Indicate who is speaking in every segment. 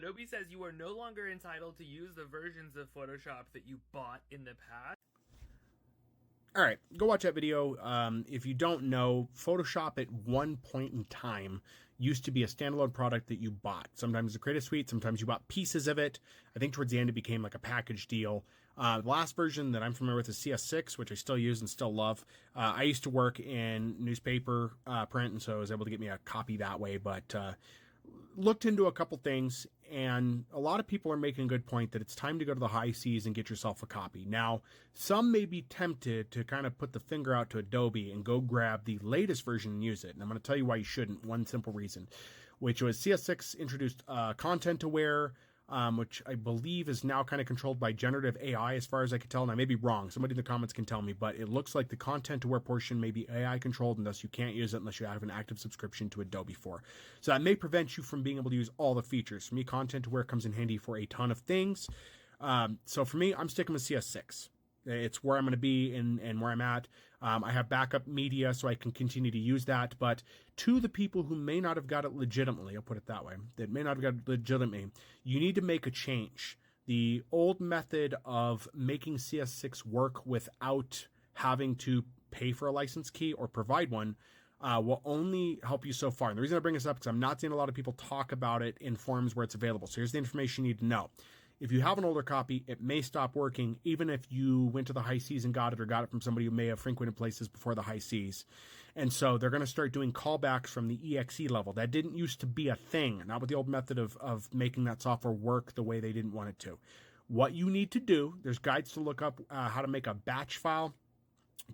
Speaker 1: Adobe says you are no longer entitled to use the versions of Photoshop that you bought in the past.
Speaker 2: All right, go watch that video. If you don't know, Photoshop at one point in time used to be a standalone product that you bought. Sometimes the Creative Suite, sometimes you bought pieces of it. I think towards the end it became like a package deal. The last version that I'm familiar with is CS6, which I still use and still love. I used to work in newspaper print, and so I was able to get me a copy that way, but looked into a couple things, and a lot of people are making a good point that it's time to go to the high seas and get yourself a copy. Now, some may be tempted to kind of put the finger out to Adobe and go grab the latest version and use it. And I'm going to tell you why you shouldn't. One simple reason, which was CS6 introduced content aware, which I believe is now kind of controlled by generative AI as far as I can tell. And I may be wrong. Somebody in the comments can tell me, but it looks like the content aware portion may be AI controlled, and thus you can't use it unless you have an active subscription to Adobe for. So that may prevent you from being able to use all the features. For me, content aware comes in handy for a ton of things. So for me, I'm sticking with CS6. It's where I'm going to be and where I'm at. I have backup media so I can continue to use that. But to the people who may not have got it legitimately, I'll put it that way, that may not have got it legitimately, you need to make a change. The old method of making CS6 work without having to pay for a license key or provide one will only help you so far. And the reason I bring this up is because I'm not seeing a lot of people talk about it in forums where it's available. So here's the information you need to know. If you have an older copy, it may stop working, even if you went to the high seas and got it, or got it from somebody who may have frequented places before the high seas. And so they're going to start doing callbacks from the EXE level. That didn't used to be a thing, not with the old method of making that software work the way they didn't want it to. What you need to do, there's guides to look up how to make a batch file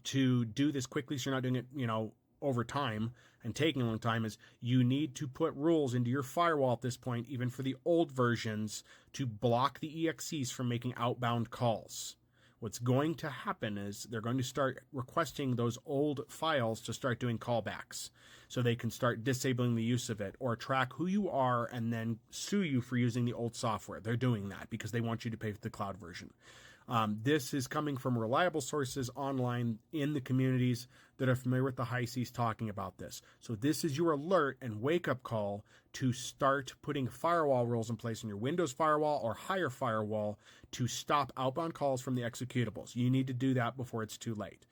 Speaker 2: to do this quickly so you're not doing it, over time and taking a long time, is you need to put rules into your firewall at this point, even for the old versions, to block the EXEs from making outbound calls. What's going to happen is they're going to start requesting those old files to start doing callbacks so they can start disabling the use of it or track who you are and then sue you for using the old software. They're doing that because they want you to pay for the cloud version. This is coming from reliable sources online in the communities that are familiar with the high seas talking about this. So this is your alert and wake-up call to start putting firewall rules in place in your Windows firewall or higher firewall to stop outbound calls from the executables. You need to do that before it's too late.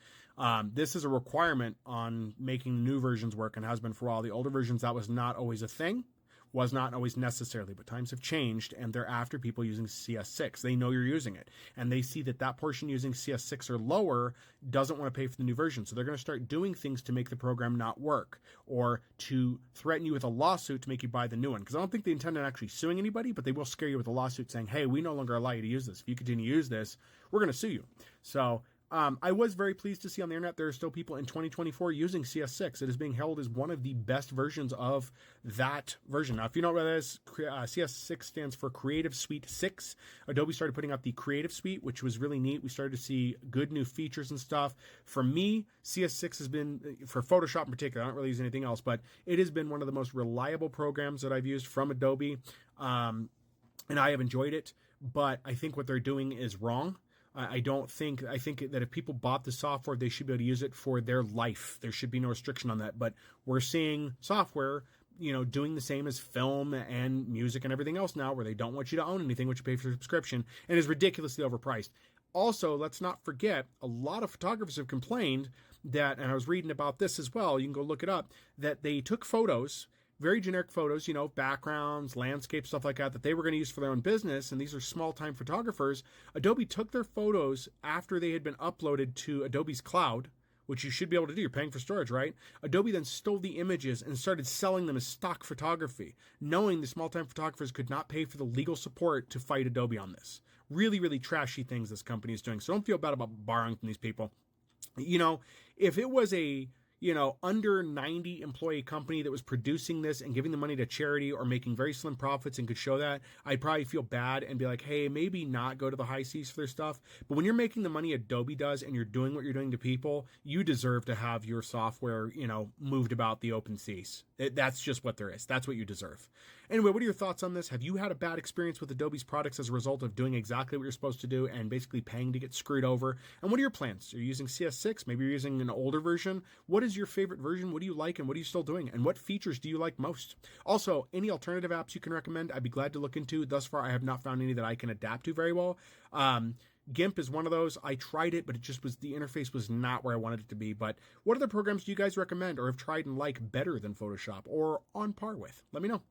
Speaker 2: This is a requirement on making the new versions work and has been for a while. The older versions, that was not always a thing. Was not always necessarily, but times have changed and they're after people using CS6. They know you're using it and they see that that portion using CS6 or lower doesn't want to pay for the new version. So they're going to start doing things to make the program not work or to threaten you with a lawsuit to make you buy the new one. Because I don't think they intend on actually suing anybody, but they will scare you with a lawsuit saying, hey, we no longer allow you to use this. If you continue to use this, we're going to sue you. So I was very pleased to see on the internet there are still people in 2024 using CS6. It is being held as one of the best versions of that version. Now, if you know what that is, CS6 stands for Creative Suite 6. Adobe started putting out the Creative Suite, which was really neat. We started to see good new features and stuff. For me, CS6 has been, for Photoshop in particular, I don't really use anything else, but it has been one of the most reliable programs that I've used from Adobe, and I have enjoyed it, but I think what they're doing is wrong. I think that if people bought the software, they should be able to use it for their life. There should be no restriction on that. But we're seeing software, doing the same as film and music and everything else now, where they don't want you to own anything, which you pay for your subscription, and is ridiculously overpriced. Also, let's not forget, a lot of photographers have complained that, and I was reading about this as well, you can go look it up, that they took photos, very generic photos, backgrounds, landscape, stuff like that they were going to use for their own business. And these are small-time photographers. Adobe took their photos after they had been uploaded to Adobe's cloud, which you should be able to do. You're paying for storage, right? Adobe then stole the images and started selling them as stock photography, knowing the small-time photographers could not pay for the legal support to fight Adobe on this. Really, really trashy things this company is doing. So don't feel bad about borrowing from these people. If it was a under 90 employee company that was producing this and giving the money to charity or making very slim profits and could show that, I'd probably feel bad and be like, hey, maybe not go to the high seas for their stuff. But when you're making the money Adobe does and you're doing what you're doing to people, you deserve to have your software, moved about the open seas. That's just what there is. That's what you deserve. Anyway, what are your thoughts on this? Have you had a bad experience with Adobe's products as a result of doing exactly what you're supposed to do and basically paying to get screwed over? And what are your plans? Are you using CS6? Maybe you're using an older version. What is is your favorite version? What do you like and what are you still doing? And what features do you like most? Also, any alternative apps you can recommend, I'd be glad to look into. Thus far, I have not found any that I can adapt to very well. GIMP is one of those. I tried it, but the interface was not where I wanted it to be. But what other programs do you guys recommend or have tried and like better than Photoshop or on par with? Let me know.